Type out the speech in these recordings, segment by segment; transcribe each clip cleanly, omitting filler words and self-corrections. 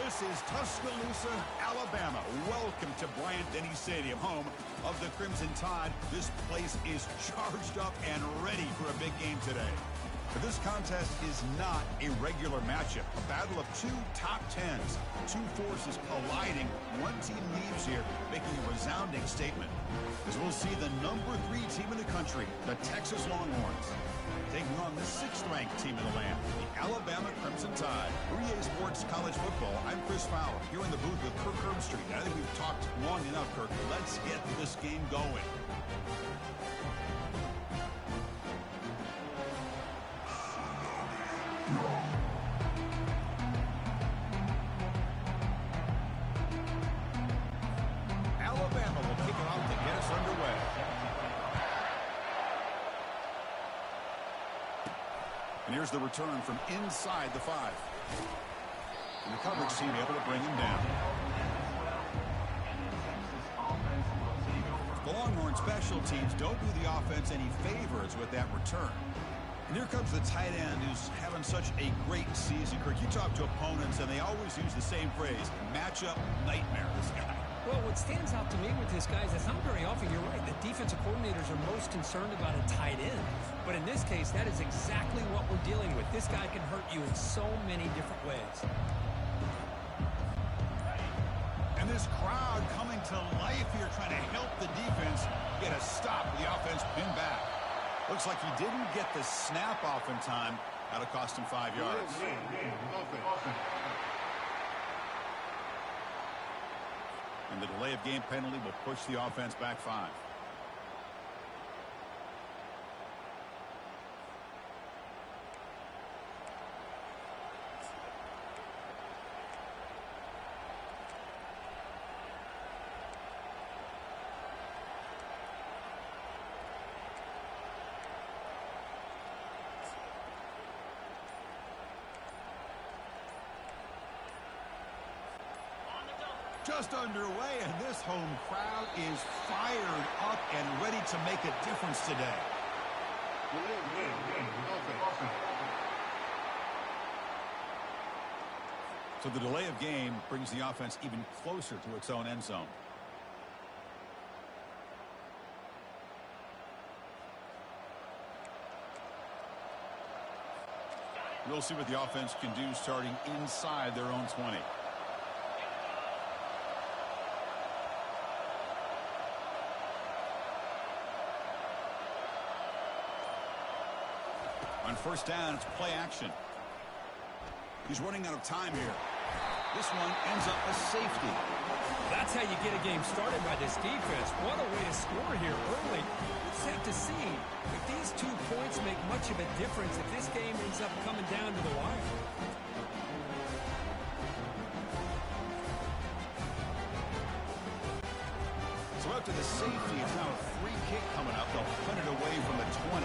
This is Tuscaloosa, Alabama. Welcome to Bryant-Denny Stadium, home of the Crimson Tide. This place is charged up and ready for a big game today. But this contest is not a regular matchup. A battle of two top tens. Two forces colliding. One team leaves here making a resounding statement. As we'll see the number 3 team in the country, the Texas Longhorns, taking on the 6th-ranked team in the land, the Alabama Crimson Tide. For EA Sports College Football, I'm Chris Fowler, here in the booth with Kirk Herbstreit. I think we've talked long enough, Kirk. Let's get this game going. Alabama will kick it off to get us underway. And here's the return from inside the 5. And the coverage team able to bring him down. The Longhorn special teams don't do the offense any favors with that return. And here comes the tight end who's having such a great season. Kirk, you talk to opponents, and they always use the same phrase, matchup nightmare, this guy. Well, what stands out to me with this guy is it's not very often, you're right, that defensive coordinators are most concerned about a tight end. But in this case, that is exactly what we're dealing with. This guy can hurt you in so many different ways. And this crowd coming to life here, trying to help the defense get a stop with the offense pinned back. Looks like he didn't get the snap off in time. That'll cost him 5 yards. And the delay of game penalty will push the offense back 5. Just underway, and this home crowd is fired up and ready to make a difference today. So the delay of game brings the offense even closer to its own end zone. We'll see what the offense can do starting inside their own 20. On first down, it's play action. He's running out of time here. This one ends up a safety. That's how you get a game started by this defense. What a way to score here early. We'll just have to see if these 2 points make much of a difference if this game ends up coming down to the wire. So after the safety, it's now a free kick coming up. They'll punt it away from the 20.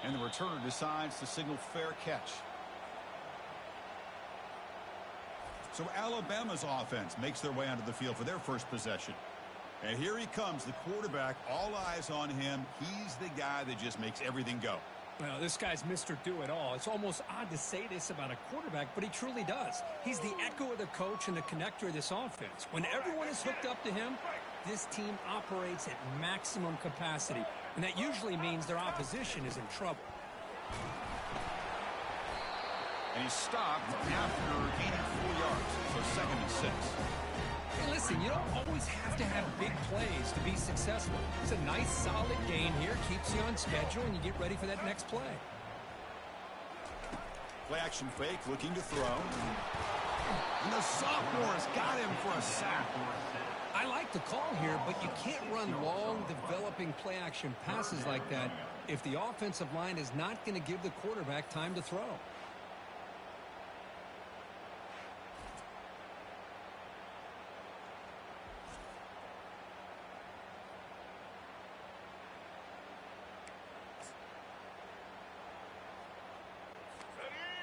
And the returner decides to signal fair catch. So Alabama's offense makes their way onto the field for their first possession. And here he comes, the quarterback, all eyes on him. He's the guy that just makes everything go. Well, this guy's Mr. Do-It-All. It's almost odd to say this about a quarterback, but he truly does. He's the echo of the coach and the connector of this offense. When everyone is hooked up to him, this team operates at maximum capacity, and that usually means their opposition is in trouble. And he's stopped after gaining 4 yards, so 2nd and 6. Hey, listen, you don't always have to have big plays to be successful. It's a nice, solid gain here, keeps you on schedule, and you get ready for that next play. Play action fake, looking to throw. And the sophomore's got him for a sack. I like the call here, but you can't run long, developing play-action passes like that if the offensive line is not going to give the quarterback time to throw.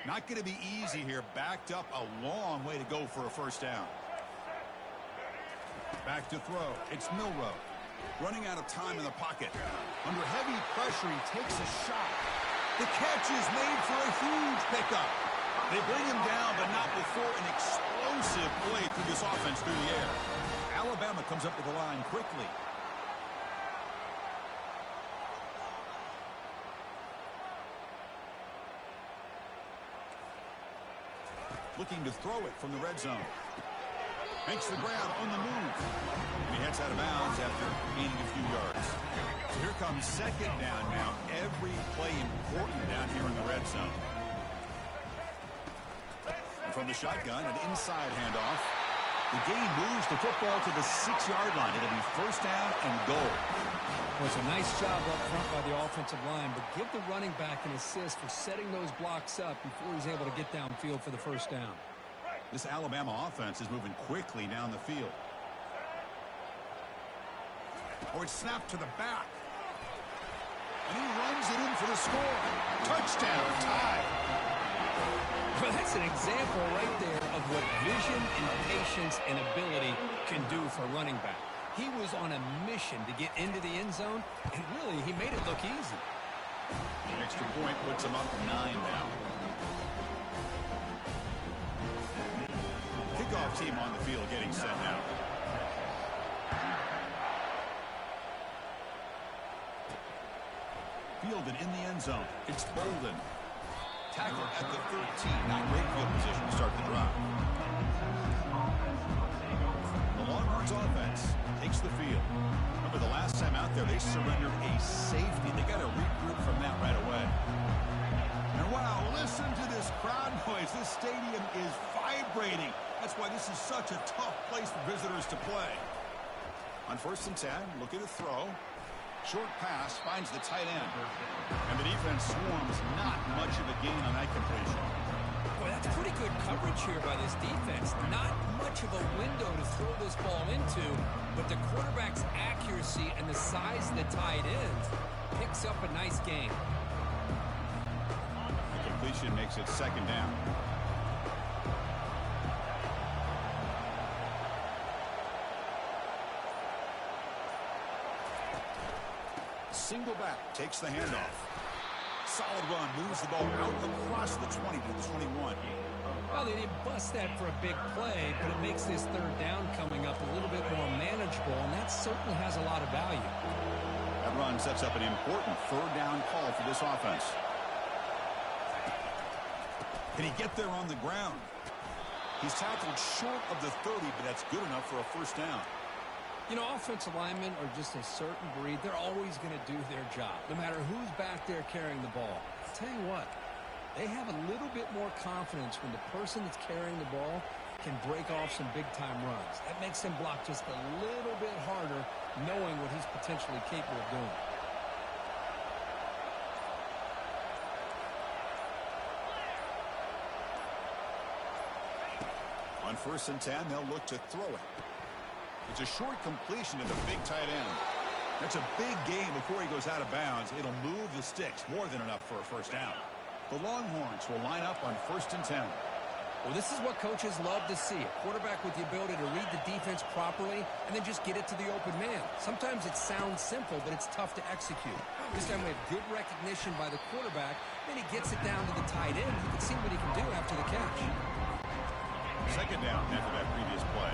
Not going to be easy here. Backed up a long way to go for a first down. Back to throw. It's Milroe. Running out of time in the pocket. Under heavy pressure, he takes a shot. The catch is made for a huge pickup. They bring him down, but not before an explosive play through this offense through the air. Alabama comes up with the line quickly. Looking to throw it from the red zone. Makes the ground on the move. And he heads out of bounds after gaining a few yards. So here comes second down now. Every play important down here in the red zone. And from the shotgun, an inside handoff. The gain moves the football to the 6-yard line. It'll be first down and goal. Well, it's a nice job up front by the offensive line, but give the running back an assist for setting those blocks up before he's able to get downfield for the first down. This Alabama offense is moving quickly down the field. Oh, it's snapped to the back. And he runs it in for the score. Touchdown, tie. Well, that's an example right there of what vision and patience and ability can do for a running back. He was on a mission to get into the end zone, and really, he made it look easy. The extra point puts him up 9 now. Kickoff team on the field getting set now. Fielded in the end zone. It's Bolden. Tackle at the 13. Not great field position to start the drive. The Longhorns offense takes the field. Remember, the last time out there, they surrendered a safety. They got to regroup from that right away. And wow, listen to this crowd noise. This stadium is vibrating. That's why this is such a tough place for visitors to play. On 1st and 10, look at the throw. Short pass finds the tight end. And the defense swarms. Not much of a gain on that completion. Boy, that's pretty good coverage here by this defense. Not much of a window to throw this ball into, but the quarterback's accuracy and the size of the tight end picks up a nice gain. The completion makes it second down. Single back, takes the handoff. Solid run, moves the ball out across the 20 to the 21. Well, they didn't bust that for a big play, but it makes this third down coming up a little bit more manageable, and that certainly has a lot of value. That run sets up an important third down call for this offense. Can he get there on the ground? He's tackled short of the 30, but that's good enough for a first down. You know, offensive linemen are just a certain breed. They're always going to do their job, no matter who's back there carrying the ball. I'll tell you what, they have a little bit more confidence when the person that's carrying the ball can break off some big-time runs. That makes them block just a little bit harder, knowing what he's potentially capable of doing. On 1st and 10, they'll look to throw it. It's a short completion to the big tight end. That's a big gain before he goes out of bounds. It'll move the sticks, more than enough for a first down. The Longhorns will line up on 1st and 10. Well, this is what coaches love to see. A quarterback with the ability to read the defense properly and then just get it to the open man. Sometimes it sounds simple, but it's tough to execute. This time we have good recognition by the quarterback. Then he gets it down to the tight end. You can see what he can do after the catch. Second down after that previous play.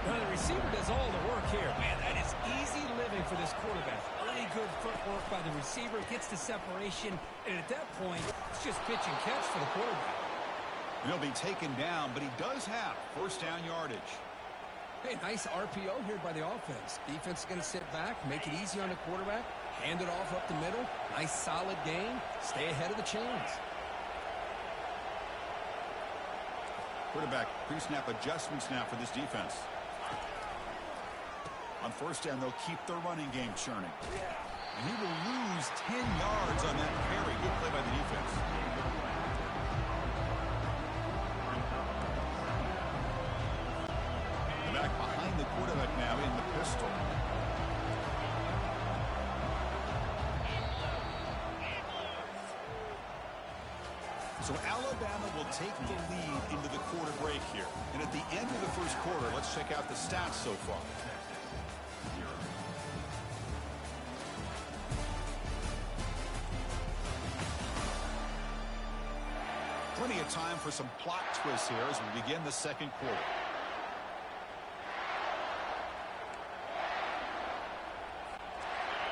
Now, the receiver does all the work here. Man, that is easy living for this quarterback. Really good footwork by the receiver. Gets the separation. And at that point, it's just pitch and catch for the quarterback. And he'll be taken down, but he does have first down yardage. Hey, nice RPO here by the offense. Defense is going to sit back, make it easy on the quarterback, hand it off up the middle. Nice solid gain. Stay ahead of the chains. Quarterback pre-snap adjustments now for this defense. On 1st down, they'll keep their running game churning. And he will lose 10 yards on that carry. Good play by the defense. Back behind the quarterback now in the pistol. So Alabama will take the lead into the quarter break here. And at the end of the first quarter, let's check out the stats so far. of time for some plot twists here as we begin the second quarter.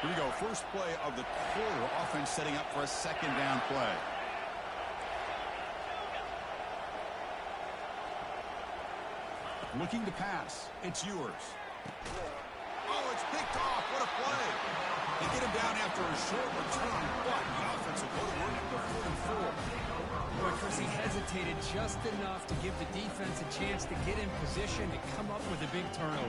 Here we go. First play of the quarter. Offense setting up for a second down play. Looking to pass. It's yours. Oh, it's picked off. What a play. They get him down after a short return, but the offense will go to work for 4th and 4. Boy, Chris, he hesitated just enough to give the defense a chance to get in position and come up with a big turnover.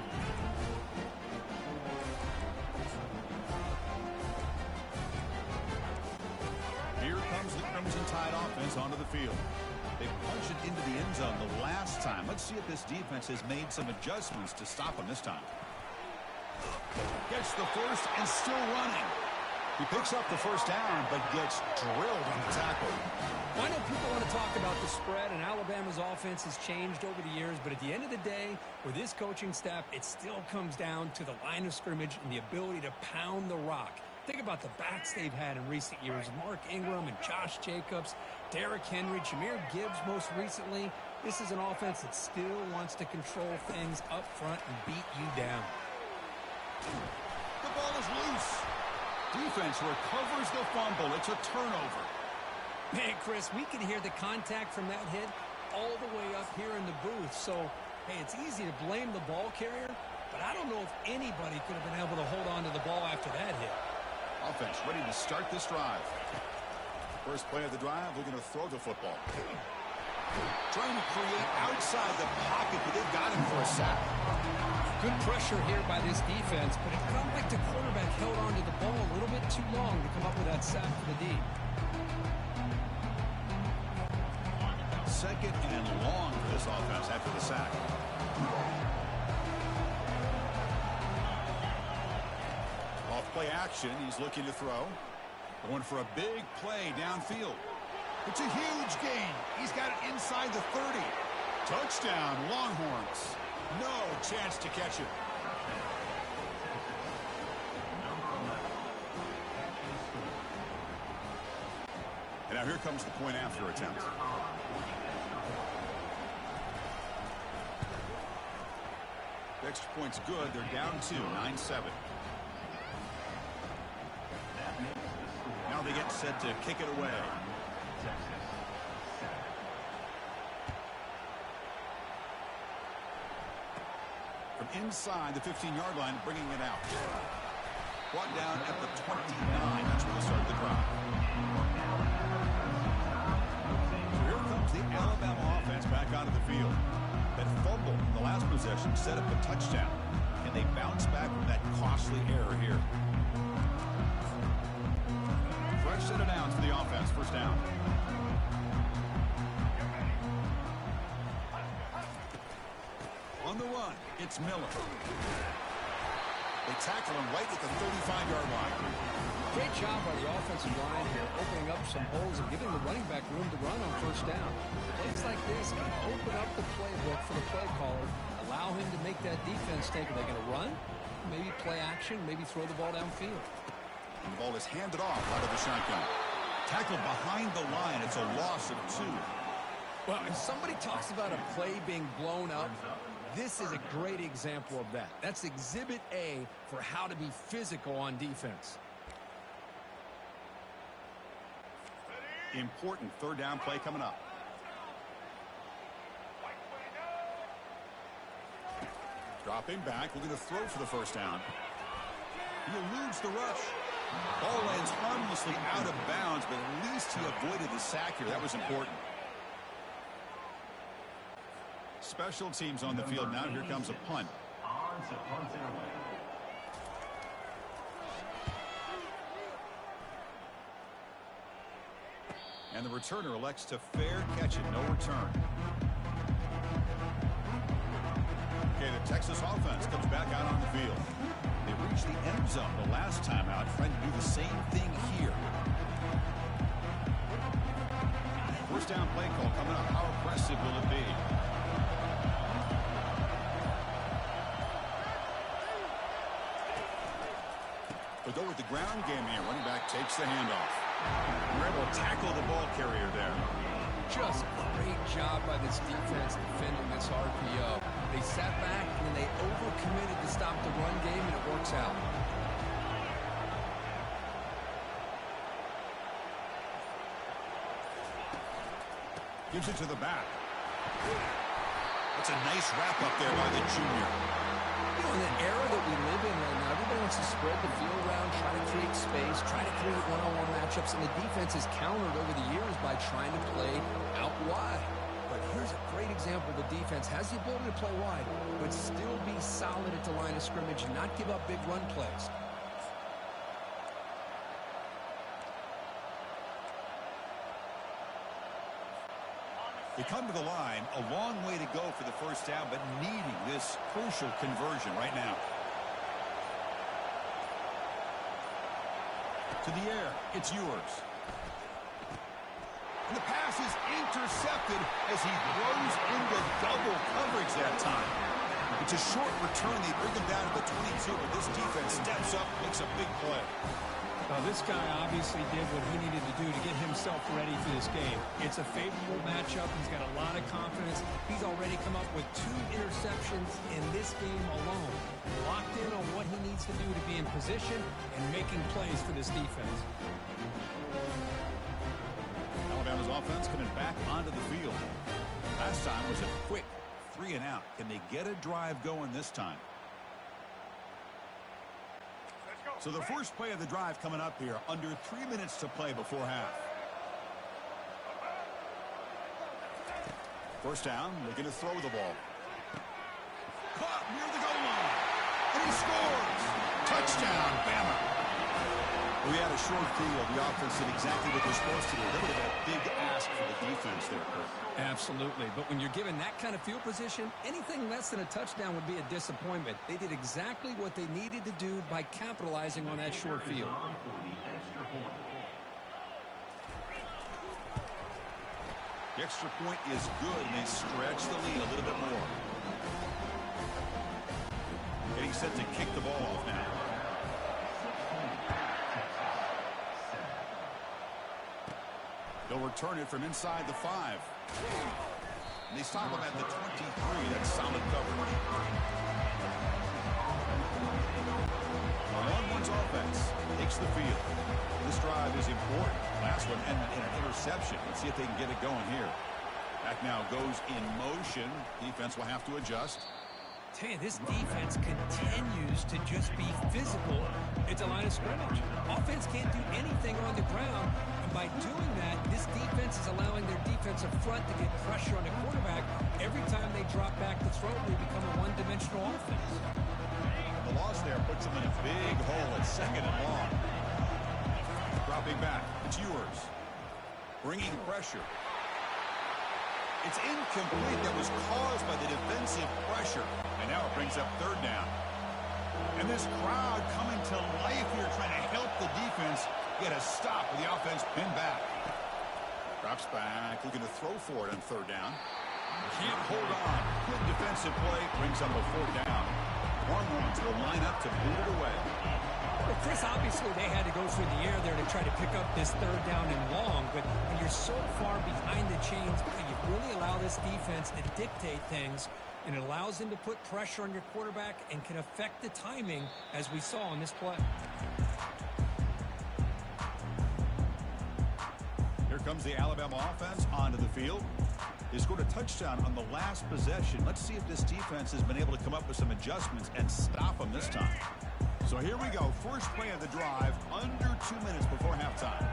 Here comes the Crimson Tide offense onto the field. They punched it into the end zone the last time. Let's see if this defense has made some adjustments to stop them this time. Gets the first and still running. He picks up the first down, but gets drilled on the tackle. I know people want to talk about the spread, and Alabama's offense has changed over the years, but at the end of the day, with this coaching staff, it still comes down to the line of scrimmage and the ability to pound the rock. Think about the backs they've had in recent years. Mark Ingram and Josh Jacobs, Derrick Henry, Jahmyr Gibbs most recently. This is an offense that still wants to control things up front and beat you down. The ball is loose. Defense recovers the fumble. It's a turnover. Man, Chris, we can hear the contact from that hit all the way up here in the booth. So, hey, it's easy to blame the ball carrier, but I don't know if anybody could have been able to hold on to the ball after that hit. Offense ready to start this drive. First play of the drive, they're going to throw the football. Trying to create outside the pocket, but they've got him for a sack. Good pressure here by this defense, but it felt like the quarterback held on to the ball a little bit too long to come up with that sack for the D. Second and long for this offense after the sack. Off play action, he's looking to throw. Going for a big play downfield. It's a huge gain. He's got it inside the 30. Touchdown, Longhorns. No chance to catch it. And now here comes the point after attempt. The extra point's good. They're down 2, 9-7. Now they get set to kick it away. From inside the 15-yard line, bringing it out. Brought down at the 29. That's where they start the drive. So here comes the Alabama offense back onto the field. That fumble in the last possession set up a touchdown, and they bounce back from that costly error here. Fresh set of downs for the offense. First down. On the run, it's Miller. They tackle him right at the 35-yard line. Great job by the offensive line here, opening up some holes and giving the running back room to run on first down. Plays like this can open up the playbook for the play caller, allow him to make that defense think, are they going to run? Maybe play action, maybe throw the ball downfield. And the ball is handed off out of the shotgun. Tackled behind the line. It's a loss of 2. Well, if somebody talks about a play being blown up, this is a great example of that. That's exhibit A for how to be physical on defense. Important third down play coming up. Dropping back, looking to throw for the first down. He eludes the rush. Ball lands harmlessly out of bounds, but at least he avoided the sack here. That was important. Special teams on the field now. Here comes a punt. And the returner elects to fair catch it. No return. Okay, the Texas offense comes back out on the field. They reached the end zone the last time out, trying to do the same thing here. First down play call coming up. How aggressive will it be? But though with the ground game here, running back takes the handoff. They're able to tackle the ball carrier there. Just great job by this defense defending this RPO. They sat back and they overcommitted to stop the run game, and it works out. Gives it to the back. That's a nice wrap up there by the junior. You know, in the era that we live in right now, everybody wants to spread the field around, try to create space, try to create one-on-one matchups, and the defense has countered over the years by trying to play out wide. But here's a great example. The defense has the ability to play wide, but still be solid at the line of scrimmage and not give up big run plays. They come to the line, a long way to go for the first down, but needing this crucial conversion right now. To the air, it's yours. And the pass is intercepted as he throws into double coverage that time. It's a short return. They bring him down to the 22, but this defense steps up, makes a big play. This guy obviously did what he needed to do to get himself ready for this game. It's a favorable matchup. He's got a lot of confidence. He's already come up with 2 interceptions in this game alone. Locked in on what he needs to do to be in position and making plays for this defense. Alabama's offense coming back onto the field. Last time was a quick 3 and out. Can they get a drive going this time? So the first play of the drive coming up here, under 3 minutes to play before half. First down, looking to throw the ball. Caught near the goal line. And he scores. Touchdown, Bama. We had a short field. The offense did exactly what they're supposed to do. That would have been a big ask for the defense there, Kurt. Absolutely. But when you're given that kind of field position, anything less than a touchdown would be a disappointment. They did exactly what they needed to do by capitalizing on that short field. The extra point is good, and they stretch the lead a little bit more. Getting set to kick the ball off now. They'll return it from inside the 5. And they stop him at the 23. That's solid coverage. Long-one's offense takes the field. This drive is important. Last one and an interception. Let's see if they can get it going here. Back now goes in motion. Defense will have to adjust. Tell you, this defense continues to just be physical at the line of scrimmage. Offense can't do anything on the ground, and by doing that, this defense is allowing their defensive front to get pressure on the quarterback. Every time they drop back to throw, they become a one-dimensional offense. The loss there puts them in a big hole at 2nd and long. Dropping back, it's yours. Bringing pressure. It's incomplete. That was caused by the defensive pressure. And now it brings up 3rd down. And this crowd coming to life here trying to help the defense get a stop with the offense pinned back. Drops back, looking to throw for it on 3rd down. Can't hold on. Good defensive play. Brings up a 4th down. Hormones will line up to boot it away. Well, Chris, obviously they had to go through the air there to try to pick up this 3rd down and long, but when you're so far behind the chains, you really allow this defense to dictate things, and it allows them to put pressure on your quarterback and can affect the timing, as we saw on this play. Here comes the Alabama offense onto the field. They scored a touchdown on the last possession. Let's see if this defense has been able to come up with some adjustments and stop them this time. So here we go. First play of the drive, under 2 minutes before halftime.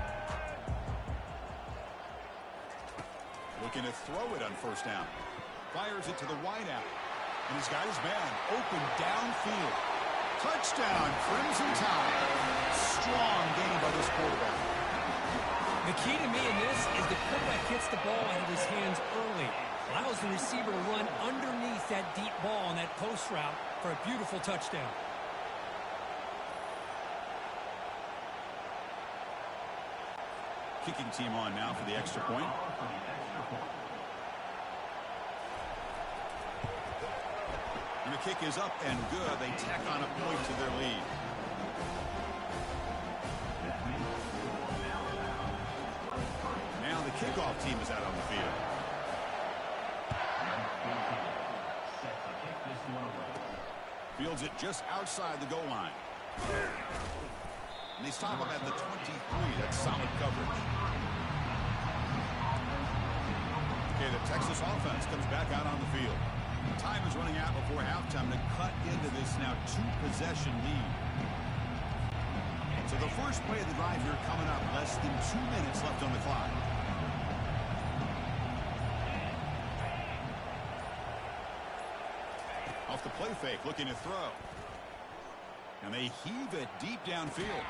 Looking to throw it on 1st down. Fires it to the wideout. And he's got his man open downfield. Touchdown, Crimson Tide. Strong game by this quarterback. The key to me in this is the quarterback gets the ball out of his hands early. Allows the receiver to run underneath that deep ball on that post route for a beautiful touchdown. Kicking team on now for the extra point. And the kick is up and good. They tack on a point to their lead. Now the kickoff team is out on the field. Fields it just outside the goal line. And they stop him at the 23. That's solid coverage. Okay, the Texas offense comes back out on the field. Time is running out before halftime to cut into this now two-possession lead. So the first play of the drive here coming up. Less than 2 minutes left on the clock. Off the play fake, looking to throw. And they heave it deep downfield.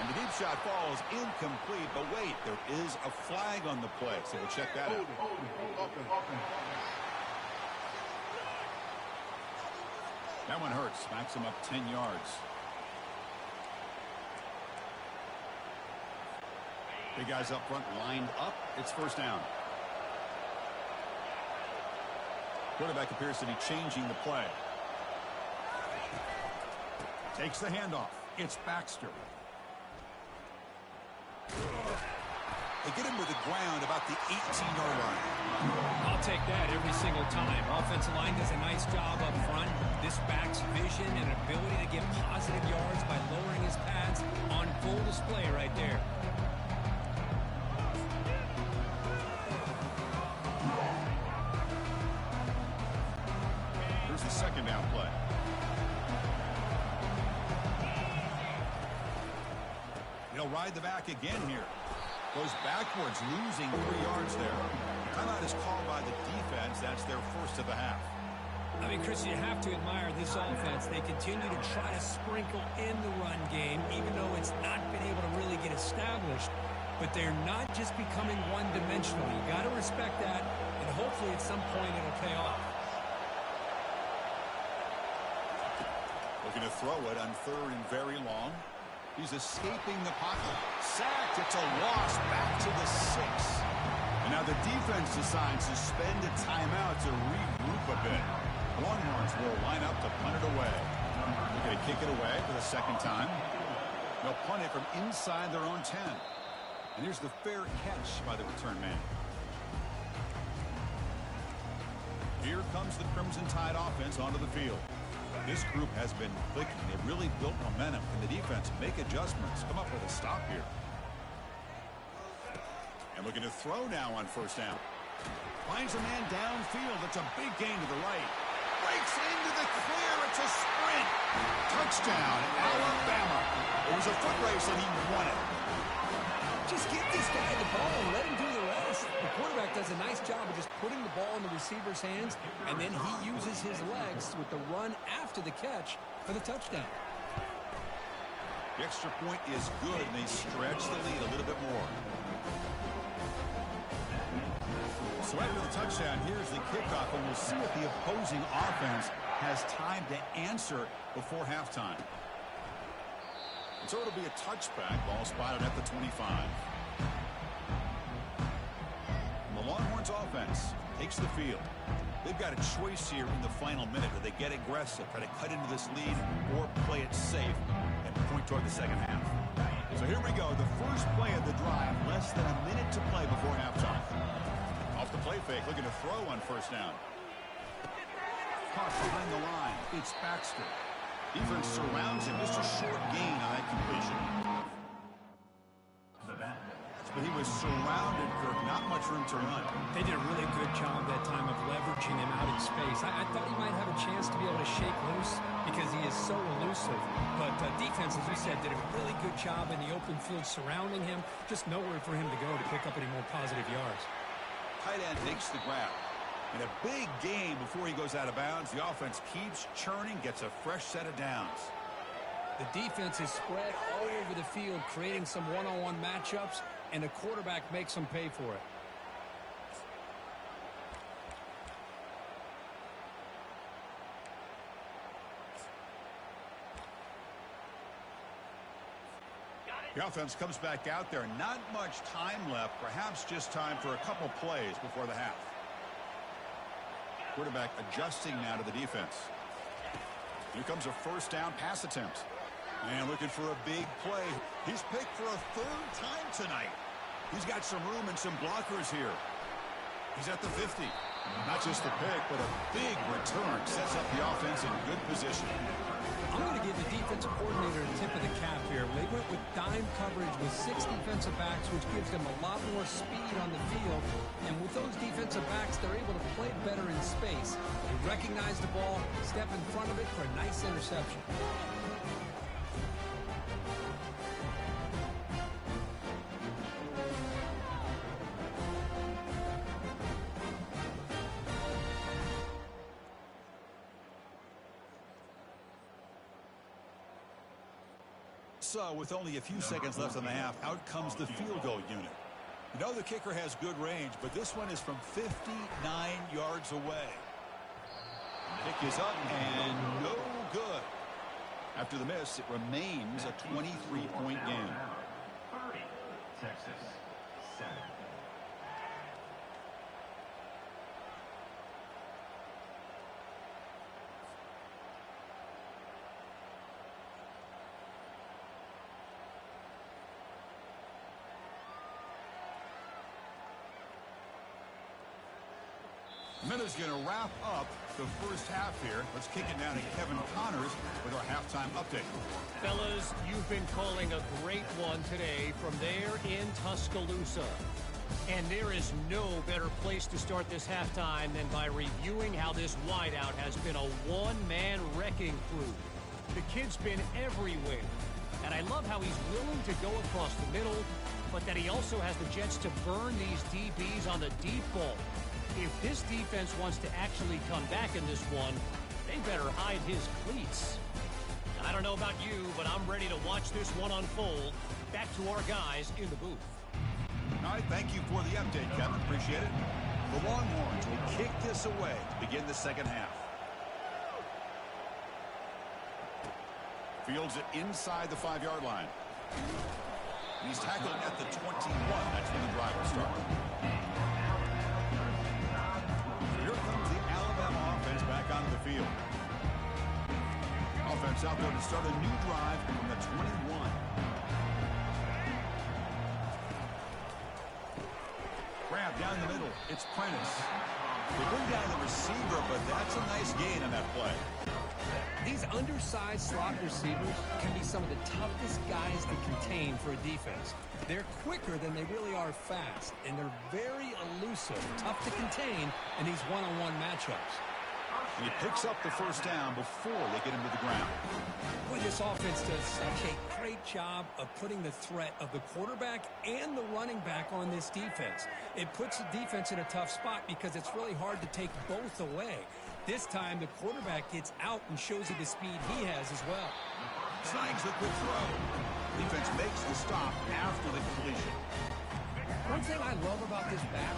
And the deep shot falls incomplete. But wait, there is a flag on the play. So we'll check that out. That one hurts. Smacks him up 10 yards. Big guys up front lined up. It's first down. Quarterback appears to be changing the play. Takes the handoff. It's Baxter. They get him to the ground about the 18-yard line. I'll take that every single time. Offensive line does a nice job up front. This back's vision and ability to get positive yards by lowering his pads on full display right there. Here's the second down play. He'll ride the back again here. Goes backwards, losing 3 yards there. Timeout is called by the defense. That's their first of the half. I mean, Chris, you have to admire this offense. They continue to try to sprinkle in the run game, even though it's not been able to really get established. But they're not just becoming one-dimensional. You got to respect that, and hopefully at some point it'll pay off. Looking to throw it on third and very long. He's escaping the pocket. Sacked. It's a loss back to the 6. And now the defense decides to spend a timeout to regroup a bit. Longhorns will line up to punt it away. They're going to kick it away for the second time. They'll punt it from inside their own 10. And here's the fair catch by the return man. Here comes the Crimson Tide offense onto the field. This group has been clicking. They've really built momentum. Can the defense make adjustments? Come up with a stop here. And looking to throw now on first down. Finds a man downfield. It's a big gain to the right. Breaks into the clear. It's a sprint. Touchdown, Alabama. It was a foot race and he won it. Just get this guy the ball and let him do the rest. The quarterback does a nice job of just putting the ball in the receiver's hands, and then he uses his legs with the run after the catch for the touchdown. The extra point is good, and they stretch the lead a little bit more. So after the touchdown, here's the kickoff, and we'll see if the opposing offense has time to answer before halftime. And so it'll be a touchback. Ball spotted at the 25. And the Longhorns offense takes the field. They've got a choice here in the final minute. Do they get aggressive, try to cut into this lead, or play it safe and point toward the second half? So here we go. The first play of the drive. Less than a minute to play before halftime. Off the play fake, looking to throw on first down. Caught behind the line. It's Baxter. Defense surrounds him. Just a short gain on that completion. But he was surrounded, Kirk. Not much room to run. They did a really good job that time of leveraging him out in space. I thought he might have a chance to be able to shake loose because he is so elusive. But defense, as you said, did a really good job in the open field surrounding him. Just nowhere for him to go to pick up any more positive yards. Tight end makes the grab. And a big gain before he goes out of bounds. The offense keeps churning, gets a fresh set of downs. The defense is spread all over the field, creating some one-on-one matchups, and the quarterback makes them pay for it. The offense comes back out there. Not much time left. Perhaps just time for a couple plays before the half. Quarterback adjusting now to the defense. Here comes a first down pass attempt. And looking for a big play. He's picked for a third time tonight. He's got some room and some blockers here. He's at the 50. Not just a pick, but a big return. Sets up the offense in good position. I'm going to give the defensive coordinator a tip of the cap here. They went with dime coverage with 6 defensive backs, which gives them a lot more speed on the field. And with those defensive backs, they're able to play better in space. They recognize the ball, step in front of it for a nice interception. So, with only a few seconds left in the half, out comes the field goal unit. You know the kicker has good range, but this one is from 59 yards away. Kick is up and no good. After the miss, it remains a 23-point game. 30, Texas, 7. Minute's going to wrap up the first half here. Let's kick it down to Kevin Connors with our halftime update. Fellas, you've been calling a great one today from there in Tuscaloosa. And there is no better place to start this halftime than by reviewing how this wideout has been a one-man wrecking crew. The kid's been everywhere. And I love how he's willing to go across the middle, but that he also has the jets to burn these DBs on the deep ball. If this defense wants to actually come back in this one, they better hide his cleats. I don't know about you, but I'm ready to watch this one unfold. Back to our guys in the booth. All right, thank you for the update, Kevin. Appreciate it. The Longhorns will kick this away to begin the second half. Fields it inside the 5-yard line. He's tackled at the 21. That's when the drive will start. Here comes the Alabama offense back onto the field. Offense out there to start a new drive from the 21. Grab down the middle. It's Prentice. They bring down the receiver, but that's a nice gain on that play. These undersized slot receivers can be some of the toughest guys to contain for a defense. They're quicker than they really are fast, and they're very elusive, tough to contain in these one-on-one matchups. And he picks up the first down before they get him to the ground. Boy, this offense does such a great job of putting the threat of the quarterback and the running back on this defense. It puts the defense in a tough spot because it's really hard to take both away. This time, the quarterback gets out and shows you the speed he has as well. Snags the quick throw. Defense makes the stop after the completion. One thing I love about this back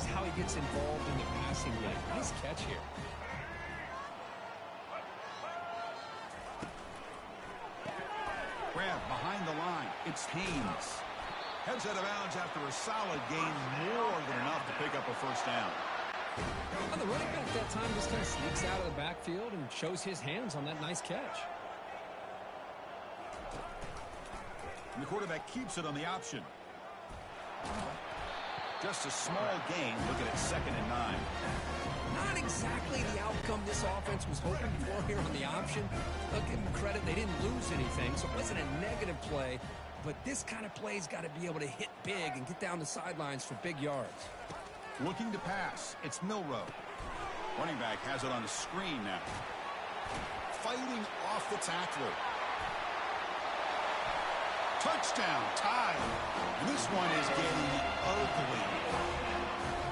is how he gets involved in the passing game. Nice catch here. Grab behind the line. It's Haynes. Heads out of bounds after a solid gain, more than enough to pick up a first down. Well, the running back that time just kind of sneaks out of the backfield and shows his hands on that nice catch. And the quarterback keeps it on the option. Just a small gain. Looking at 2nd and 9. Not exactly the outcome this offense was hoping for here on the option. I'll give them credit, they didn't lose anything, so it wasn't a negative play. But this kind of play's got to be able to hit big and get down the sidelines for big yards. Looking to pass. It's Milroe. Running back has it on the screen now. Fighting off the tackler. Touchdown, tied. And this one is getting ugly.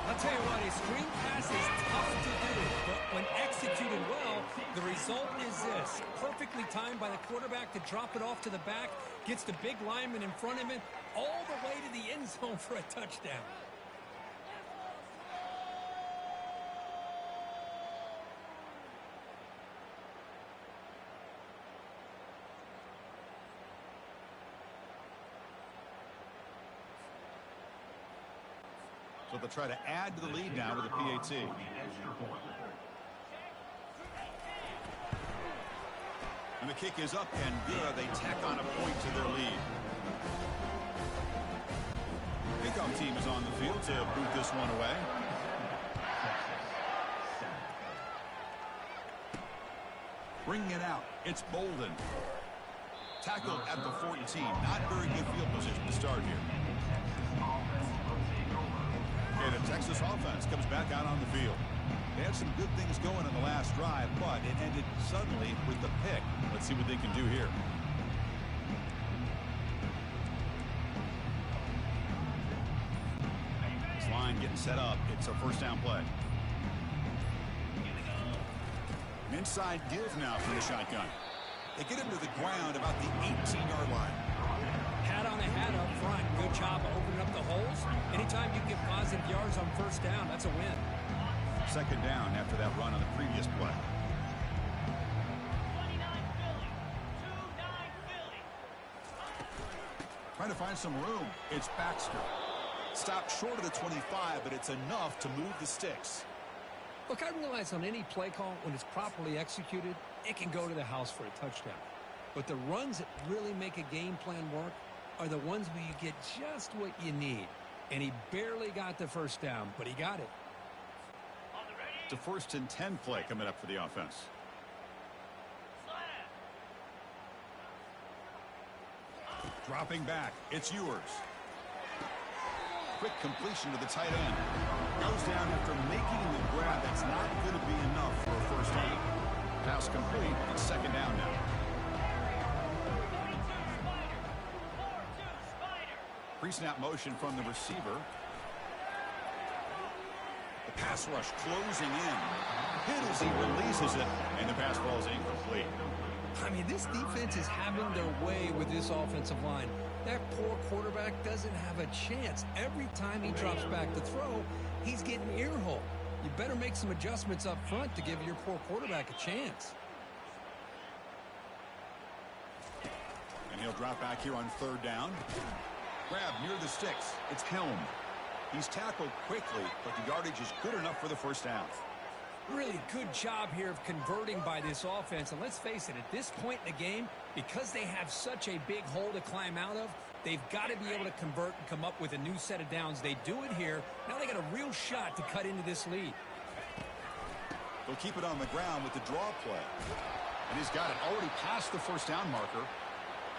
I'll tell you what, a screen pass is tough to do, but when executed well, the result is this. Perfectly timed by the quarterback to drop it off to the back, gets the big lineman in front of him, all the way to the end zone for a touchdown. So they'll try to add to the lead now with a PAT. And the kick is up and good. They tack on a point to their lead. Pickup on the field to boot this one away. Bringing it out, it's Bolden. Tackled at the 14. Not very good field position to start here. Okay, the Texas offense comes back out on the field. They had some good things going in the last drive, but it ended suddenly with the pick. Let's see what they can do here. This line getting set up. It's a first down play. An inside give now from the shotgun. They get him to the ground about the 18-yard line. Hat on a hat up front. Good job of opening up the holes. Anytime you get positive yards on first down, that's a win. Second down after that run on the previous play. Trying to find some room. It's Baxter. Stopped short of the 25, but it's enough to move the sticks. Look, I realize on any play call, when it's properly executed, it can go to the house for a touchdown. But the runs that really make a game plan work are the ones where you get just what you need. And he barely got the first down, but he got it. It's a 1st and 10 play coming up for the offense. Dropping back, it's Ewers. Quick completion to the tight end. Goes down after making the grab. That's not going to be enough for a first down. Pass complete. It's second down now. Pre-snap motion from the receiver. The pass rush closing in. Hit as he releases it, and the pass ball is incomplete. I mean, this defense is having their way with this offensive line. That poor quarterback doesn't have a chance. Every time he drops back to throw, he's getting earhole. You better make some adjustments up front to give your poor quarterback a chance. And he'll drop back here on third down. Grab near the sticks. It's Helm. He's tackled quickly, but the yardage is good enough for the first down. Really good job here of converting by this offense. And let's face it, at this point in the game, because they have such a big hole to climb out of, they've got to be able to convert and come up with a new set of downs. They do it here. Now they got a real shot to cut into this lead. They'll keep it on the ground with the draw play. And he's got it already past the first down marker.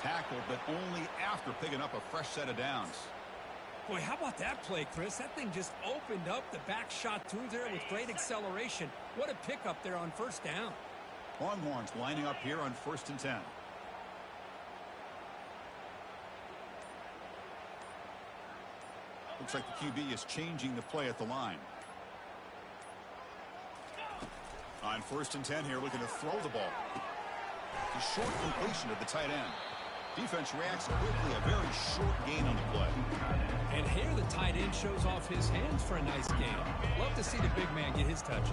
Tackled, but only after picking up a fresh set of downs. Boy, how about that play, Chris? That thing just opened up. The back shot through there with great acceleration. What a pickup there on first down. Longhorns lining up here on 1st and 10. Looks like the QB is changing the play at the line. On 1st and 10 here, looking to throw the ball. A short completion to the tight end. Defense reacts quickly, a very short gain on the play. And here the tight end shows off his hands for a nice gain. Love to see the big man get his touches.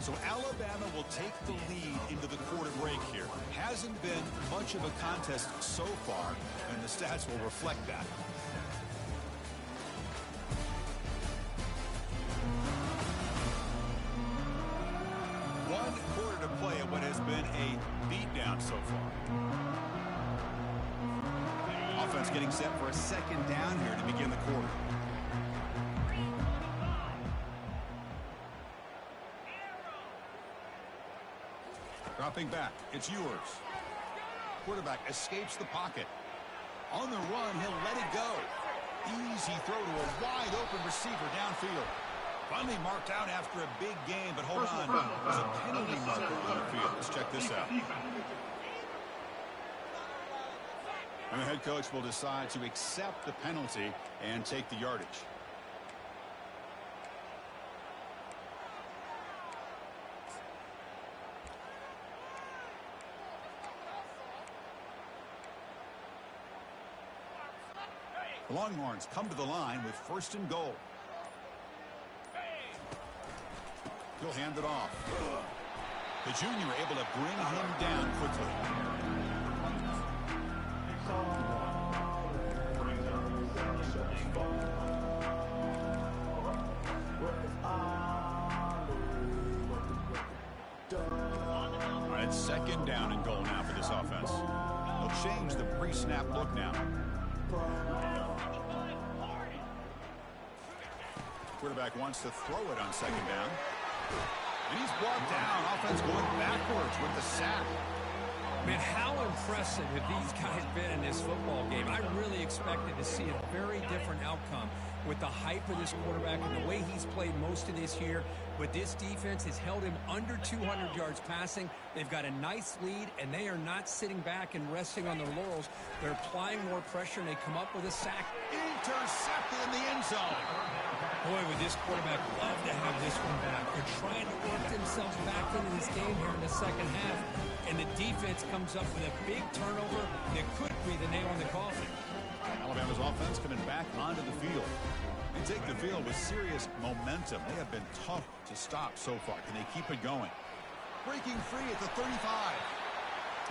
So Alabama will take the lead into the quarter break here. Hasn't been much of a contest so far, and the stats will reflect that. One quarter to play at what has been a beatdown so far. Offense getting set for a second down here to begin the quarter. Dropping back, it's Ewers. Quarterback escapes the pocket. On the run, he'll let it go. Easy throw to a wide open receiver downfield. Finally marked out after a big game, but hold on. There's a penalty marker on the field. Let's check this out. And the head coach will decide to accept the penalty and take the yardage. The Longhorns come to the line with 1st and goal. He'll hand it off. The junior able to bring him down quickly. It's second down and goal now for this offense. They'll change the pre-snap look now. Quarterback wants to throw it on second down. And he's brought down. Offense going backwards with the sack. Man, how impressive have these guys been in this football game? I really expected to see a very different outcome with the hype of this quarterback and the way he's played most of this year. But this defense has held him under 200 yards passing. They've got a nice lead, and they are not sitting back and resting on their laurels. They're applying more pressure, and they come up with a sack. Intercepted in the end zone. Boy, would this quarterback love to have this one back. They're trying to work themselves back into this game here in the second half. And the defense comes up with a big turnover that could be the nail in the coffin. Alabama's offense coming back onto the field. They take the field with serious momentum. They have been tough to stop so far. Can they keep it going? Breaking free at the 35.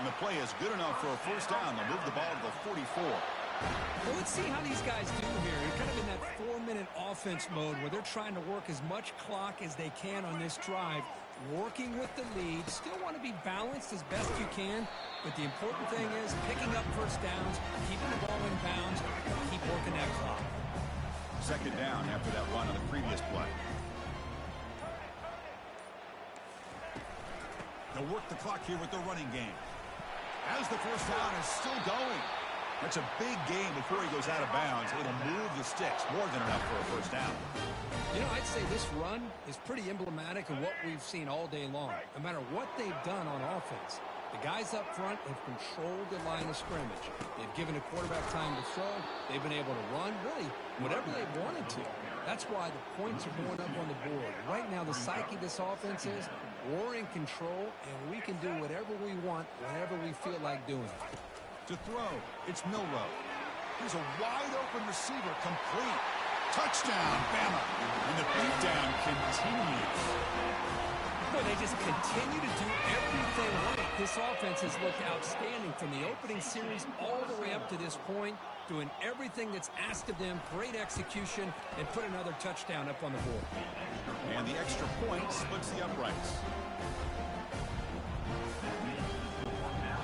And the play is good enough for a first down. They'll move the ball to the 44. Well, let's see how these guys do here. They're kind of in that 4-minute offense mode where they're trying to work as much clock as they can on this drive, working with the lead. Still want to be balanced as best you can, but the important thing is picking up first downs, keeping the ball in bounds, keep working that clock. Second down after that run on the previous play. They'll work the clock here with the running game. As the first down is still going. That's a big game before he goes out of bounds. It'll move the sticks more than enough for a first down. You know, I'd say this run is pretty emblematic of what we've seen all day long. No matter what they've done on offense, the guys up front have controlled the line of scrimmage. They've given a quarterback time to throw. They've been able to run, really, whatever they wanted to. That's why the points are going up on the board. Right now, the psyche of this offense is we're in control, and we can do whatever we want whenever we feel like doing it. To throw, it's Milroe. Here's a wide-open receiver, complete. Touchdown, Bama. And the beatdown continues. Boy, they just continue to do everything right. This offense has looked outstanding from the opening series all the way up to this point, doing everything that's asked of them, great execution, and put another touchdown up on the board. And the extra point splits the uprights.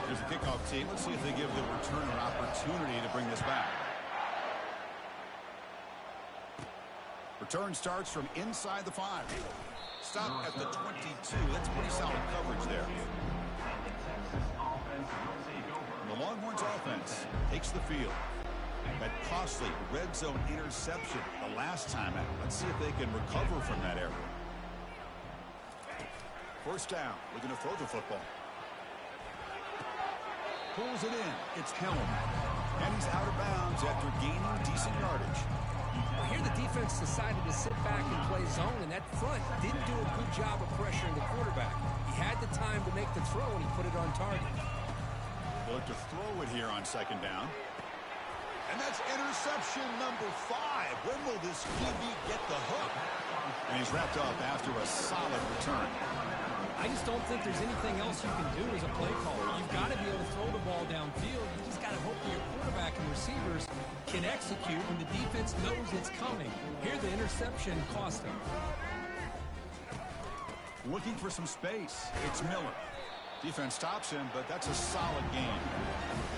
Here's the kickoff team. Let's see if they give the returner opportunity to bring this back. Return starts from inside the 5. Stop at the 22. That's pretty solid coverage there. And the Longhorns offense takes the field. That costly red zone interception the last time out. Let's see if they can recover from that error. First down. Looking to throw the football. Pulls it in. It's Helm. And he's out of bounds after gaining decent yardage. Well, here the defense decided to sit back and play zone, and that front didn't do a good job of pressuring the quarterback. He had the time to make the throw, and he put it on target. They'll look to throw it here on second down. And that's interception number 5. When will this QB get the hook? And he's wrapped up after a solid return. I just don't think there's anything else you can do as a play caller. You've got to be able to throw the ball downfield. You just got to hope that your quarterback and receivers can execute when the defense knows it's coming. Here, the interception cost them. Looking for some space. It's Miller. Defense stops him, but that's a solid game.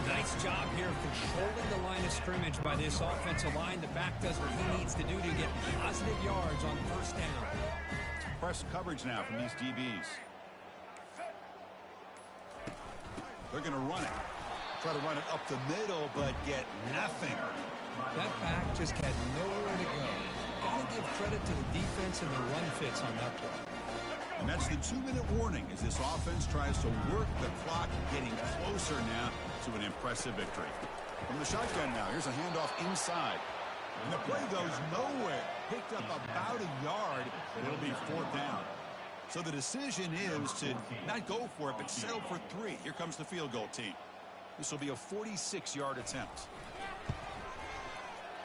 Nice job here of controlling the line of scrimmage by this offensive line. The back does what he needs to do to get positive yards on first down. Press coverage now from these DBs. They're going to run it. Try to run it up the middle, but get nothing. That back just had nowhere to go. Got to give credit to the defense and the run fits on that play. And that's the 2-minute warning as this offense tries to work the clock, getting closer now to an impressive victory. From the shotgun now, here's a handoff inside. And the play goes nowhere. Picked up about a yard, but it'll be fourth down. So the decision is to not go for it, but settle for 3. Here comes the field goal team. This will be a 46-yard attempt.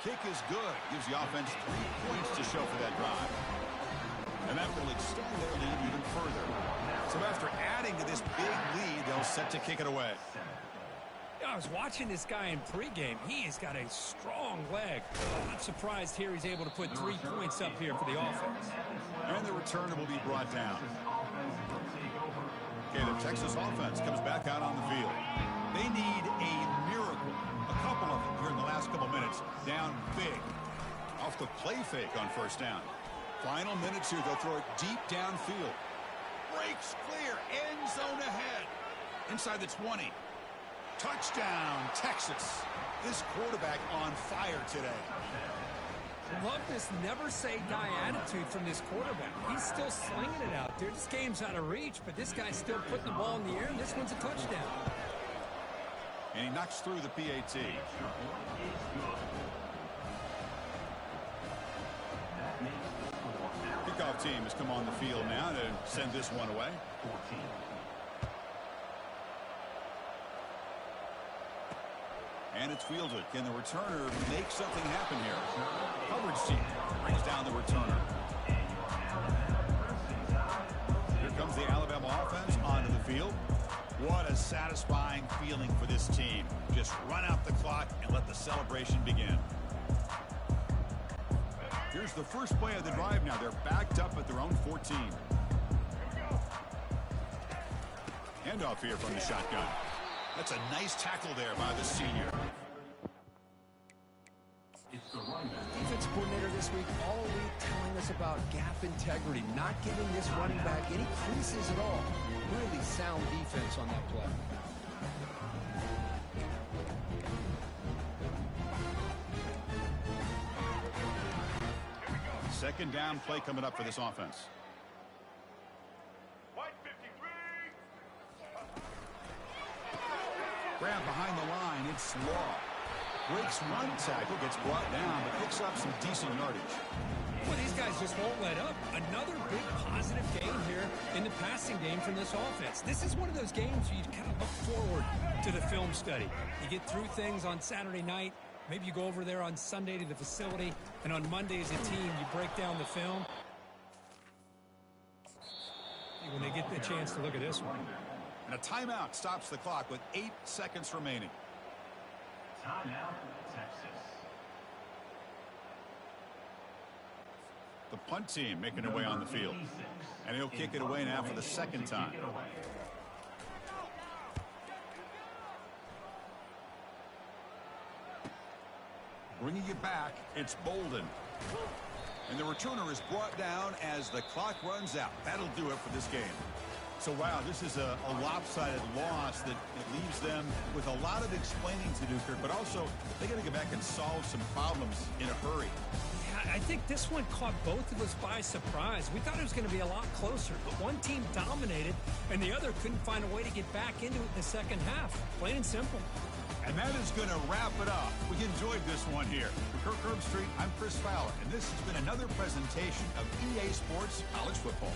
Kick is good. Gives the offense 3 points to show for that drive. And that will extend their lead even further. So after adding to this big lead, they'll set to kick it away. I was watching this guy in pregame. He has got a strong leg. I'm not surprised here he's able to put 3 points up here for the offense. And the returner will be brought down. Okay, the Texas offense comes back out on the field. They need a miracle. A couple of them here in the last couple minutes. Down big. Off the play fake on first down. Final minutes here. They'll throw it deep downfield. Breaks clear. End zone ahead. Inside the 20. Touchdown, Texas. This quarterback on fire today. Love this never-say-die attitude from this quarterback. He's still slinging it out there. This game's out of reach, but this guy's still putting the ball in the air, and this one's a touchdown. And he knocks through the PAT. Kickoff team has come on the field now to send this one away. 14. And it's fielded. Can the returner make something happen here? Coverage team brings down the returner. Here comes the Alabama offense onto the field. What a satisfying feeling for this team. Just run out the clock and let the celebration begin. Here's the first play of the drive now. They're backed up at their own 14. Handoff here from the shotgun. That's a nice tackle there by the senior. Defense coordinator this week all week telling us about gap integrity, not giving this running back any creases at all. Really sound defense on that play. Second down play coming up for this offense. Grab behind the line. It's Law. Breaks one tackle, gets brought down, but picks up some decent yardage. Well, these guys just won't let up. Another big positive game here in the passing game from this offense. This is one of those games where you kind of look forward to the film study. You get through things on Saturday night. Maybe you go over there on Sunday to the facility, and on Monday as a team, you break down the film. When they get the chance to look at this one. And a timeout stops the clock with 8 seconds remaining. Timeout, Texas. The punt team making their way on the field. And he'll kick it away now for the second time. Bringing it back, it's Bolden. And the returner is brought down as the clock runs out. That'll do it for this game. So, wow, this is a lopsided loss that leaves them with a lot of explaining to do, Kirk, but also they got to get back and solve some problems in a hurry. Yeah, I think this one caught both of us by surprise. We thought it was going to be a lot closer, but one team dominated, and the other couldn't find a way to get back into it in the second half. Plain and simple. And that is going to wrap it up. We enjoyed this one here. For Kirk Herbstreit, I'm Chris Fowler, and this has been another presentation of EA Sports College Football.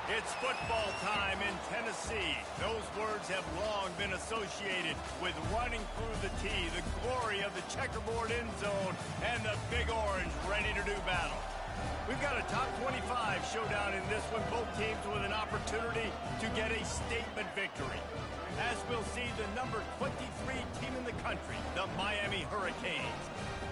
It's football time in Tennessee. Those words have long been associated with running through the tee, the glory of the checkerboard end zone, and the Big Orange ready to do battle. We've got a top 25 showdown in this one, both teams with an opportunity to get a statement victory. As we'll see, the number 23 team in the country, the Miami Hurricanes,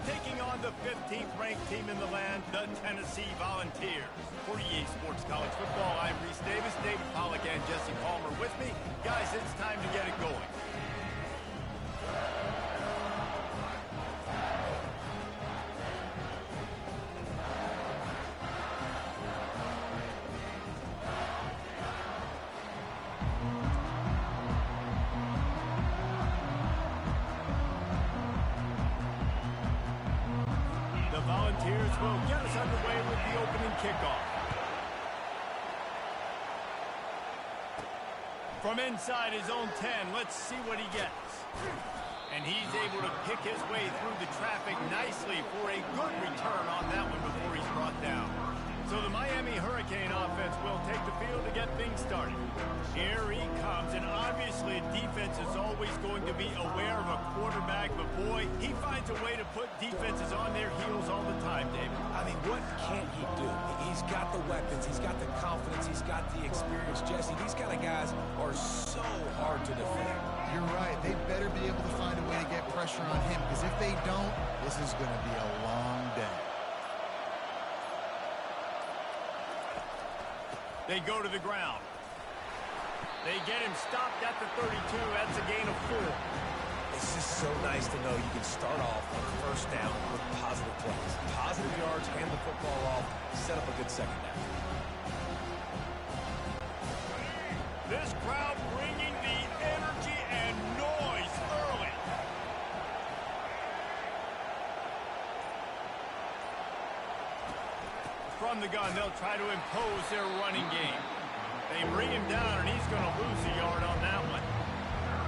taking on the 15th ranked team in the land, the Tennessee Volunteers. For EA Sports College Football, I'm Reese Davis, David Pollack, and Jesse Palmer with me. Guys, it's time to get it going. The Volunteers will get us underway with the opening kickoff. From inside his own 10, let's see what he gets. And he's able to pick his way through the traffic nicely for a good return on that one before he's brought down. So the Miami Hurricane offense will take the field to get things started. Here he comes, and obviously defense is always going to be aware of a quarterback, but boy, he finds a way to put defenses on their heels all the time, David. I mean, what can't he do? He's got the weapons, he's got the confidence, he's got the experience. Jesse, these kind of guys are so hard to defend. You're right. They better be able to find a way to get pressure on him, because if they don't, this is going to be a long day. They go to the ground. They get him stopped at the 32. That's a gain of 4. It's just so nice to know you can start off on first down with positive plays. Positive yards, hand the football off, set up a good second down. This crowd bringing the energy and noise early. From the gun, they'll try to impose their running game. They bring him down, and he's going to lose a yard on that one.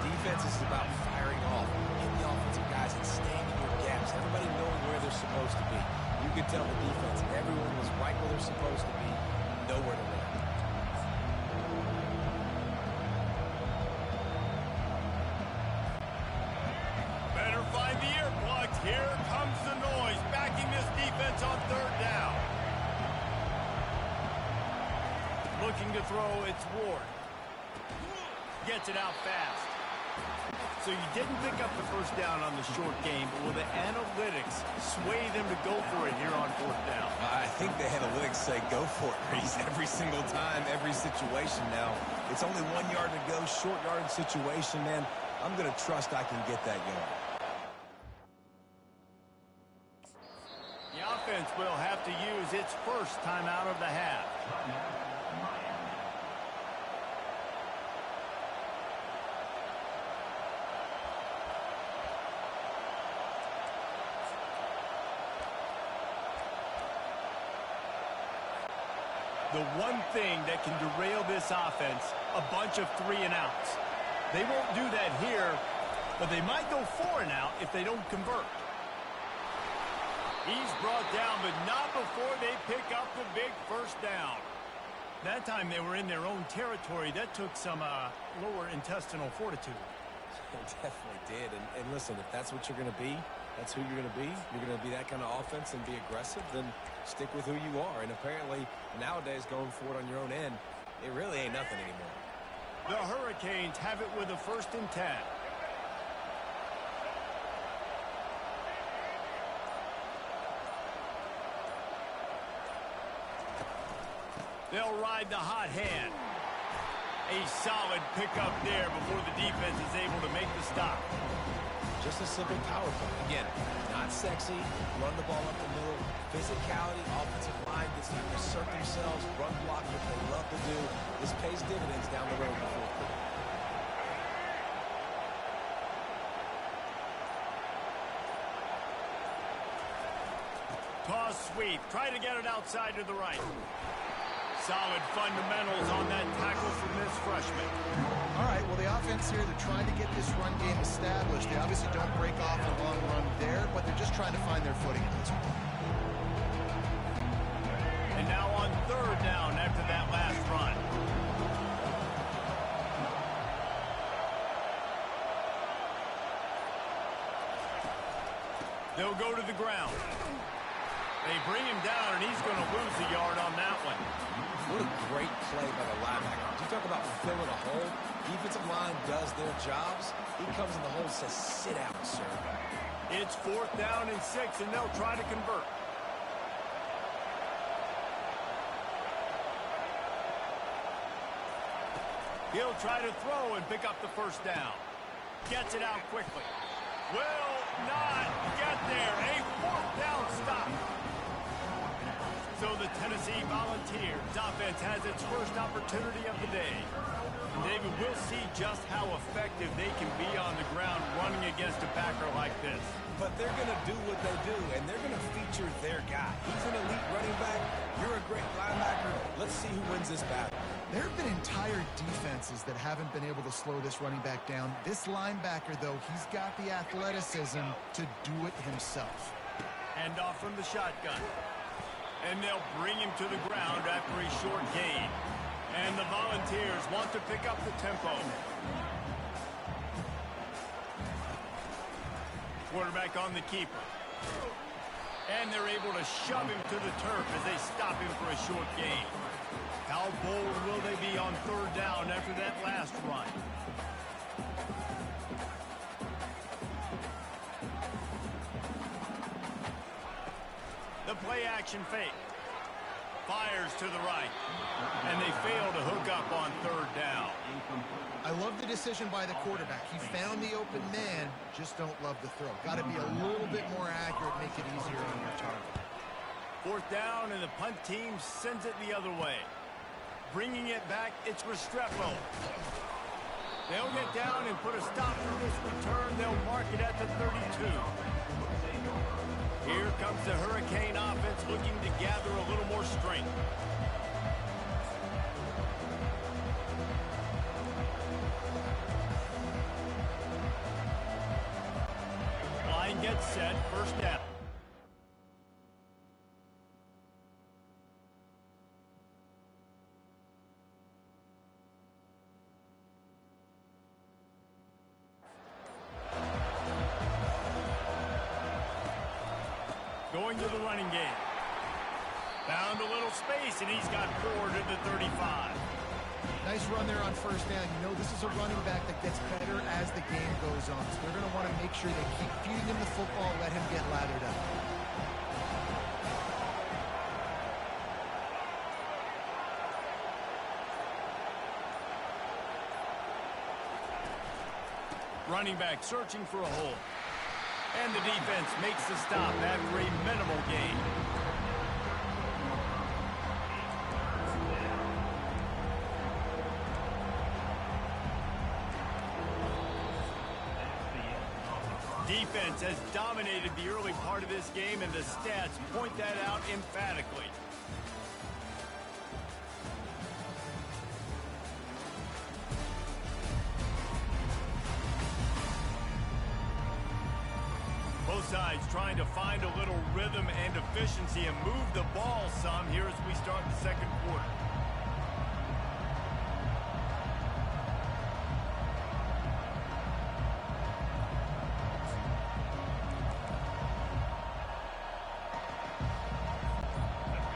Defense is about firing off, hitting the offensive guys and staying in your gaps. Everybody knowing where they're supposed to be. You could tell the defense, everyone was right where they're supposed to be, nowhere to run. Better find the earplugs. Here comes the noise, backing this defense on third down. Looking to throw, it's Ward. Gets it out fast. So you didn't pick up the first down on the short game, but will the analytics sway them to go for it here on fourth down? I think the analytics say go for it, Reese, every single time, every situation. Now, it's only 1 yard to go, short yard situation, man. I'm going to trust I can get that yard. The offense will have to use its first timeout of the half. The one thing that can derail this offense, a bunch of 3 and outs. They won't do that here, but they might go 4 and out if they don't convert. He's brought down, but not before they pick up the big first down. That time they were in their own territory. That took some lower intestinal fortitude. It definitely did. And listen, if that's what you're going to be, that's who you're going to be. You're going to be that kind of offense and be aggressive, then stick with who you are. And apparently, nowadays, going for it on your own end, it really ain't nothing anymore. The Hurricanes have it with a 1st and 10. They'll ride the hot hand. A solid pickup there before the defense is able to make the stop. Just a simple power play. Again, not sexy, run the ball up the middle, physicality, offensive line gets to assert themselves, run block, what they love to do. This pays dividends down the road in the fourth quarter. Toss sweep. Try to get it outside to the right. Solid fundamentals on that tackle from this freshman. All right, well, the offense here, they're trying to get this run game established. They obviously don't break off a long run there, but they're just trying to find their footing in this one. And now on 3rd down after that last run. They'll go to the ground. They bring him down, and he's going to lose a yard on that one. What a great play by the linebacker. You talk about filling a hole. Defensive line does their jobs. He comes in the hole and says, sit out, sir. It's 4th down and 6, and they'll try to convert. He'll try to throw and pick up the first down. Gets it out quickly. Will not get there. A 4th down stop. So the Tennessee Volunteers offense has its first opportunity of the day. And David, we'll see just how effective they can be on the ground running against a backer like this. But they're going to do what they do, and they're going to feature their guy. He's an elite running back. You're a great linebacker. Let's see who wins this battle. There have been entire defenses that haven't been able to slow this running back down. This linebacker, though, he's got the athleticism to do it himself. Hand off from the shotgun. And they'll bring him to the ground after a short gain. And the Volunteers want to pick up the tempo. Quarterback on the keeper. And they're able to shove him to the turf as they stop him for a short gain. How bold will they be on 3rd down after that last run? The play action fake. Fires to the right. And they fail to hook up on 3rd down. I love the decision by the quarterback. He found the open man, just don't love the throw. Got to be a little bit more accurate, make it easier on your target. 4th down, and the punt team sends it the other way. Bringing it back, it's Restrepo. They'll get down and put a stop to this return. They'll mark it at the 32. Here comes the Hurricane offense looking to gather a little more strength. Line gets set, 1st down. Going to the running game. Found a little space, and he's got 4 to the 35. Nice run there on 1st down. You know, this is a running back that gets better as the game goes on. So they're going to want to make sure they keep feeding him the football, let him get lathered up. Running back searching for a hole. And the defense makes the stop after a minimal gain. Defense has dominated the early part of this game, and the stats point that out emphatically. Both sides trying to find a little rhythm and efficiency and move the ball some here as we start the 2nd quarter.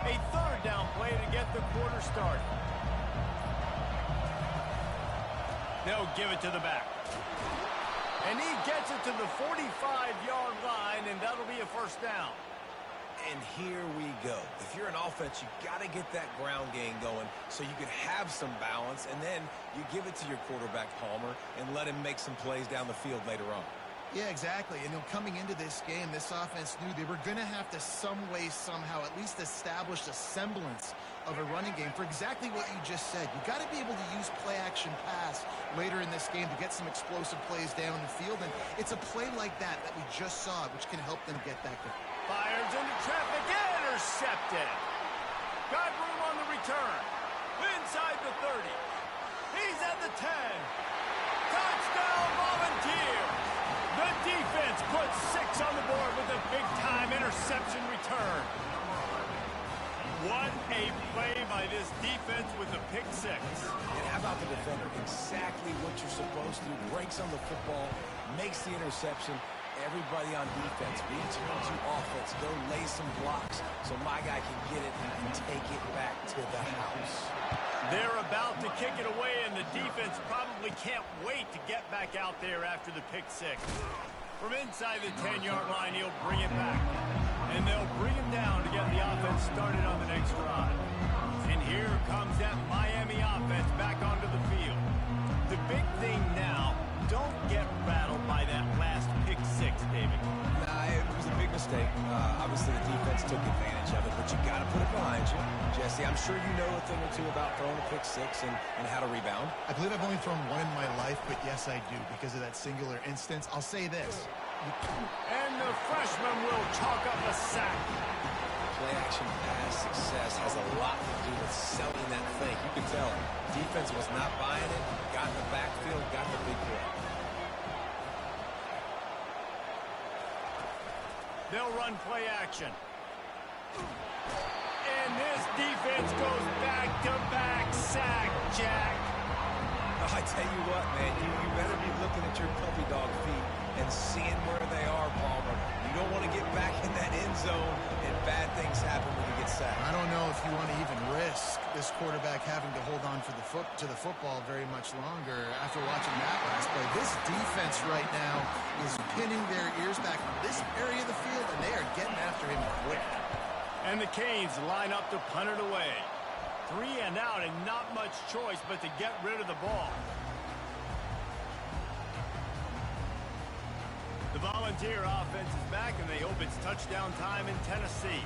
A 3rd down play to get the quarter started. They'll give it to the back. And he gets it to the 45-yard line, and that'll be a 1st down. And here we go. If you're an offense, you got to get that ground game going so you can have some balance, and then you give it to your quarterback, Palmer, and let him make some plays down the field later on. Yeah, exactly. And coming into this game, this offense knew they were going to have to some way, somehow, at least establish a semblance of a running game for exactly what you just said. You got to be able to use play-action pass later in this game to get some explosive plays down the field. And it's a play like that we just saw, which can help them get that going. Fires into traffic, intercepted. Got room on the return. Inside the 30. He's at the 10. Touchdown, Volunteers. The defense puts 6 on the board with a big-time interception return. What a play by this defense with the pick 6. And how about the defender? Exactly what you're supposed to do. Breaks on the football, makes the interception. everybody on defense, return to offense, go lay some blocks so my guy can get it and take it back to the house. They're about to kick it away, and the defense probably can't wait to get back out there after the pick six. From inside the 10-yard line, he'll bring it back. And they'll bring him down to get the offense started on the next drive. And here comes that Miami offense back onto the field. The big thing now, don't get rattled by that last pick six, David. Nah, it was a big mistake. Obviously, the defense took advantage of it, but you got to put it behind you. Jesse, I'm sure you know a thing or two about throwing a pick six and how to rebound. I believe I've only thrown one in my life, but yes, I do because of that singular instance. I'll say this. And the freshman will chalk up a sack. Play-action pass success has a lot to do with selling that thing. You can tell defense was not buying it, got in the backfield, got the big play. They'll run play action. And this defense goes back-to-back sack, Jack. I tell you what, man, you better be looking at your puppy dog feet and seeing where they are, Palmer. You don't want to get back in that end zone and bad things happen when you get sacked. I don't know if you want to even risk this quarterback having to hold on to the football very much longer after watching that last play. This defense right now is pinning their ears back in this area of the field, and they are getting after him quick. And the Canes line up to punt it away. 3 and out, and not much choice but to get rid of the ball. The Volunteer offense is back, and they hope it's touchdown time in Tennessee.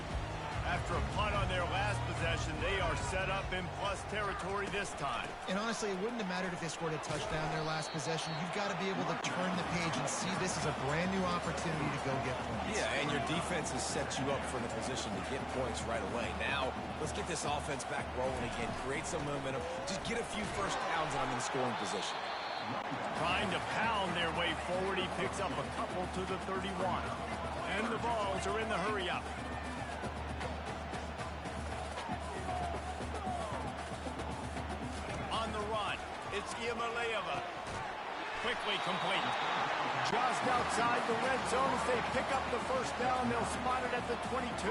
After a punt on their last possession, they are set up in plus territory this time. And honestly, it wouldn't have mattered if they scored a touchdown their last possession. You've got to be able to turn the page and see this as a brand new opportunity to go get points. Yeah, and your defense has set you up for the position to get points right away. Now, let's get this offense back rolling again, create some momentum, just get a few first downs, and I'm in scoring position. Trying to pound their way forward, he picks up a couple to the 31. And the Vols are in the hurry-up. On the run, it's Iamaleava. Quickly complete. Just outside the red zone as they pick up the first down. They'll spot it at the 22.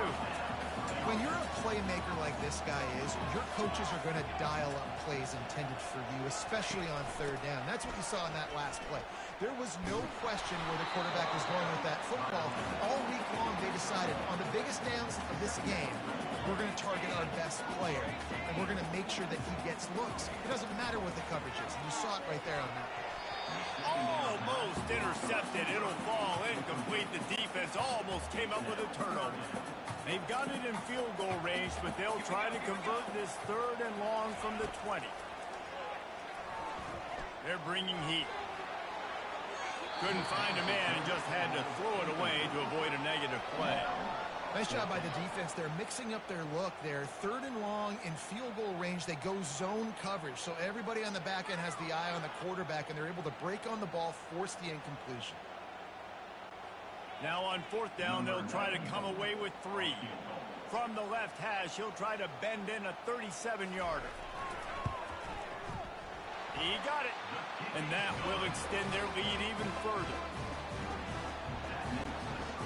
When you're a playmaker like this guy is, your coaches are going to dial up plays intended for you, especially on third down. That's what you saw in that last play. There was no question where the quarterback was going with that football. All week long, they decided on the biggest downs of this game, we're going to target our best player, and we're going to make sure that he gets looks. It doesn't matter what the coverage is, and you saw it right there on that play. Almost intercepted. It'll fall incomplete. The defense almost came up with a turnover. They've got it in field goal range, but they'll try to convert this 3rd and long from the 20. They're bringing heat. Couldn't find a man and just had to throw it away to avoid a negative play. Nice job by the defense. They're mixing up their look. They're 3rd and long in field goal range. They go zone coverage. So everybody on the back end has the eye on the quarterback, and they're able to break on the ball, force the incompletion. Now on 4th down, they'll try to come away with 3. From the left hash, he'll try to bend in a 37-yarder. He got it. And that will extend their lead even further.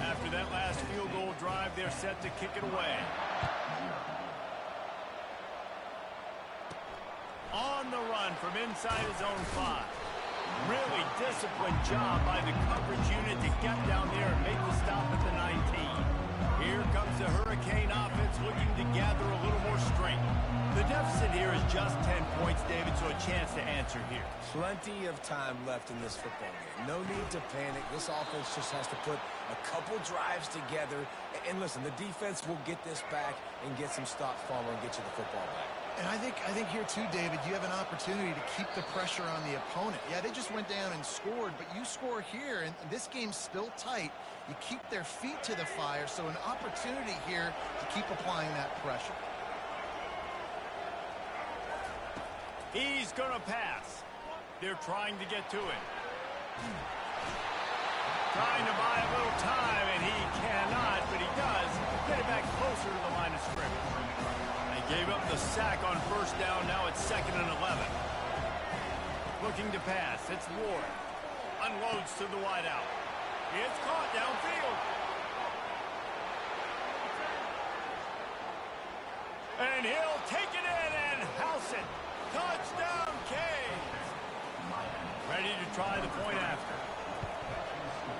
After that last field goal drive, they're set to kick it away. On the run from inside his own 5. Really disciplined job by the coverage unit to get down there and make the stop at the 19. Here comes the Hurricane offense looking to gather a little more strength. The deficit here is just 10 points, David, so a chance to answer here. Plenty of time left in this football game. No need to panic. This offense just has to put a couple drives together. And listen, the defense will get this back and get some stops, Palmer, and get you the football back. And I think here too, David, you have an opportunity to keep the pressure on the opponent. Yeah, they just went down and scored, but you score here, and this game's still tight. You keep their feet to the fire, so an opportunity here to keep applying that pressure. He's going to pass. They're trying to get to him. Trying to buy a little time, and he cannot, but he does get it back closer to the line of scrimmage. They gave up the sack on 1st down. Now it's 2nd and 11. Looking to pass. It's Ward. Unloads to the wideout. It's caught downfield. And he'll take it in and house it. Touchdown, Canes. Ready to try the point after.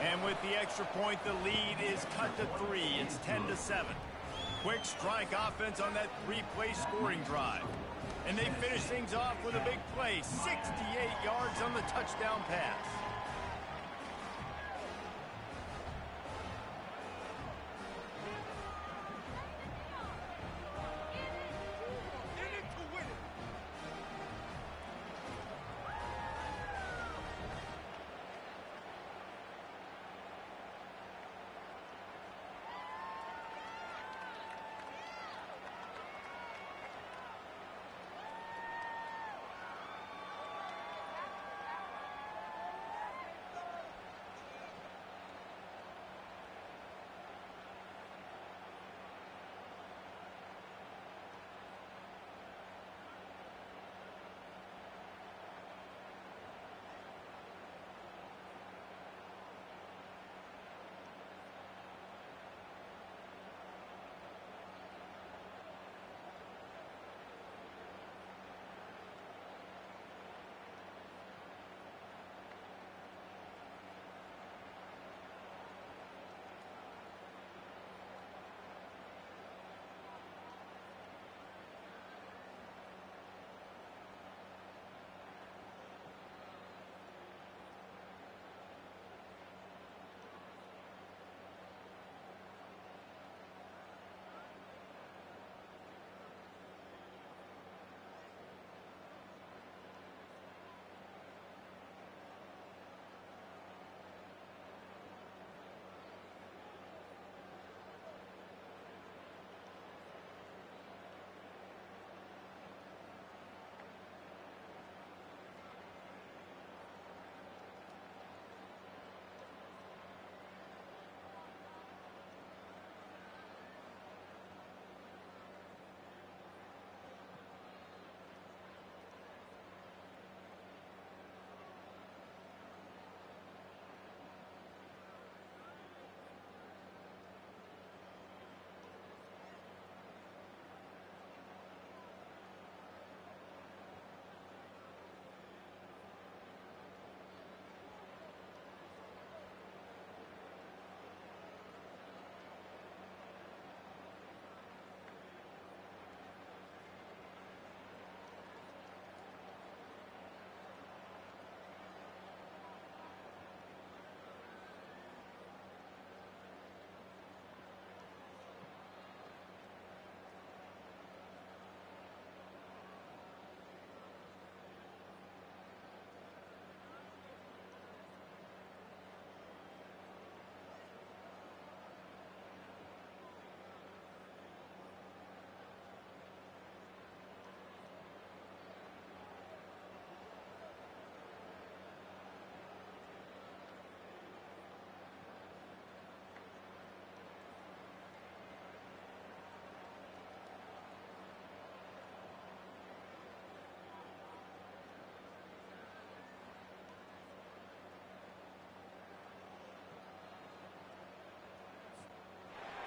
And with the extra point, the lead is cut to 3. It's 10-7. Quick strike offense on that 3-play scoring drive. And they finish things off with a big play. 68 yards on the touchdown pass.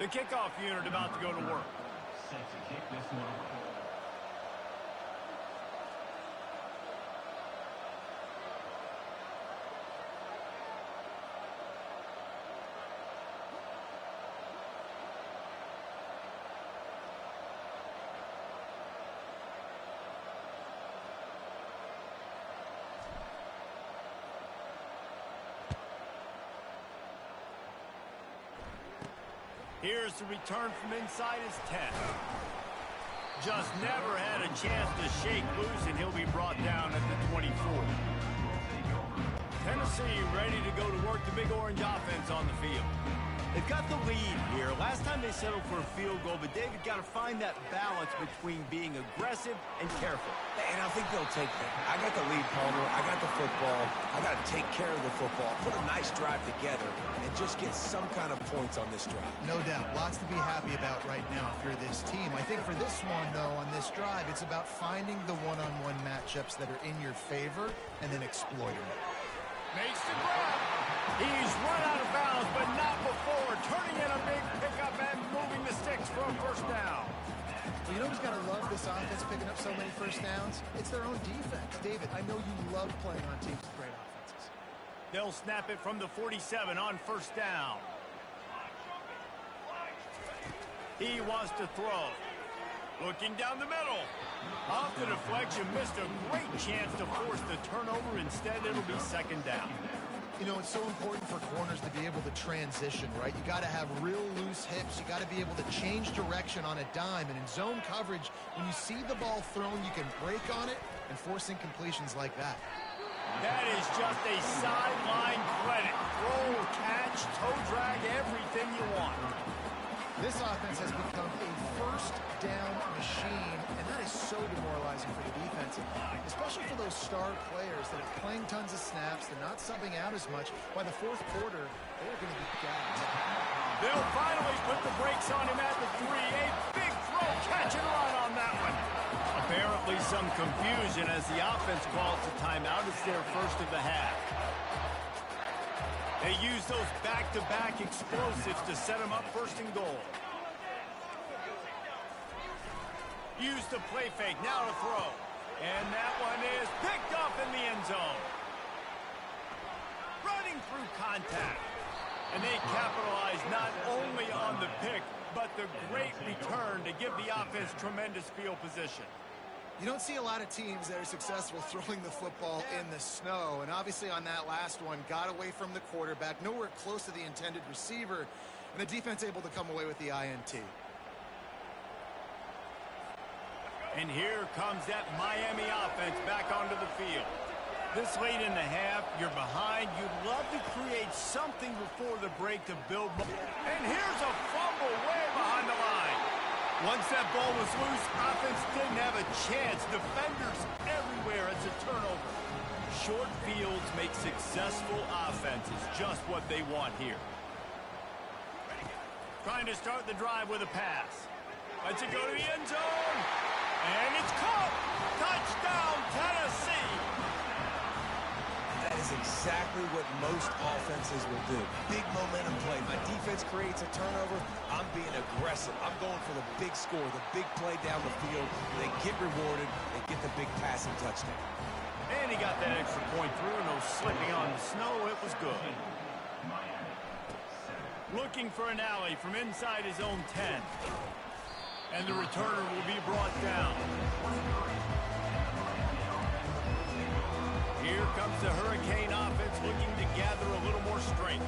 The kickoff unit about to go to work. Set to kick this one off. Here's the return from inside his 10. Just never had a chance to shake loose, and he'll be brought down at the 24. Tennessee ready to go to work the Big Orange offense on the field. They've got the lead here. Last time they settled for a field goal, but David got to find that balance between being aggressive and careful. And I think they'll take that. I got the lead, Palmer. I got the football. I got to take care of the football, put a nice drive together, and just get some kind of points on this drive. No doubt. Lots to be happy about right now if you're this team. I think for this one, though, on this drive, it's about finding the one-on-one matchups that are in your favor and then exploiting it. Makes the grab. He's run out of bounds, but not before. Turning in a big pickup and moving the sticks for a first down. Well, you know who's got to love this offense picking up so many first downs? It's their own defense. David, I know you love playing on teams with great offenses. They'll snap it from the 47 on first down. He wants to throw. Looking down the middle. Off the deflection, missed a great chance to force the turnover. Instead, it'll be second down. You know, it's so important for corners to be able to transition, right? You got to have real loose hips. You got to be able to change direction on a dime. And in zone coverage, when you see the ball thrown, you can break on it and force incompletions like that. That is just a sideline credit. Throw, catch, toe drag, everything you want. This offense has become a first down machine, and that is so demoralizing for the defense, especially for those star players that are playing tons of snaps. They're not subbing out as much. By the fourth quarter, they're going to be gassed. They'll finally put the brakes on him at the 3. A big throw, catch and run on that one. Apparently some confusion as the offense calls the timeout. It's their first of the half. They use those back-to-back explosives to set them up first and goal. Use the play fake, now to throw. And that one is picked up in the end zone. Running through contact. And they capitalize not only on the pick, but the great return to give the offense tremendous field position. You don't see a lot of teams that are successful throwing the football in the snow. And obviously on that last one, got away from the quarterback, nowhere close to the intended receiver, and the defense able to come away with the INT. And here comes that Miami offense back onto the field. This late in the half, you're behind. You'd love to create something before the break to build. And here's a fumble way behind the line. Once that ball was loose, offense didn't have a chance. Defenders everywhere. It's a turnover. Short fields make successful offenses just what they want here. Trying to start the drive with a pass. Lets it go to the end zone. And it's caught. Touchdown, Tennessee. That is exactly what most offenses will do. Big momentum play. My defense creates a turnover. I'm being aggressive. I'm going for the big score, the big play down the field. They get rewarded. They get the big passing touchdown. And he got that extra point through. No slipping on the snow. It was good. Looking for an alley from inside his own 10. And the returner will be brought down. Here comes the Hurricane offense looking to gather a little more strength.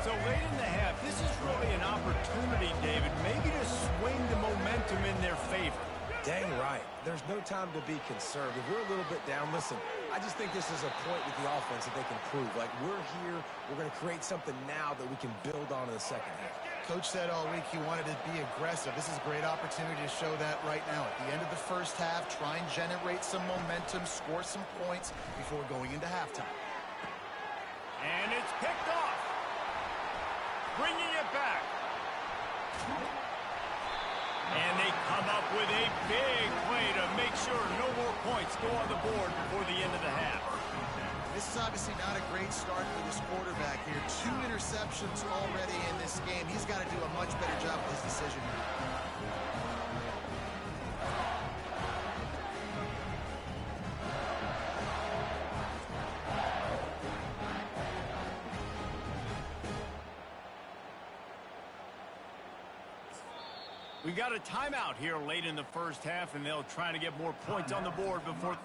So late in the half, this is really an opportunity, David, maybe to swing the momentum in their favor. Dang right. There's no time to be conservative. We're a little bit down. Listen, I just think this is a point with the offense that they can prove. Like, we're here. We're going to create something now that we can build on in the second half. Coach said all week he wanted to be aggressive. This is a great opportunity to show that right now. At the end of the first half, try and generate some momentum, score some points before going into halftime. And it's picked off. Bringing it back. And they come up with a big play to make sure no more points go on the board before the end of the half. This is obviously not a great start for this quarterback here. 2 interceptions already in this game. He's got to do a much better job with his decision here. We got a timeout here late in the first half, and they'll try to get more points on the board before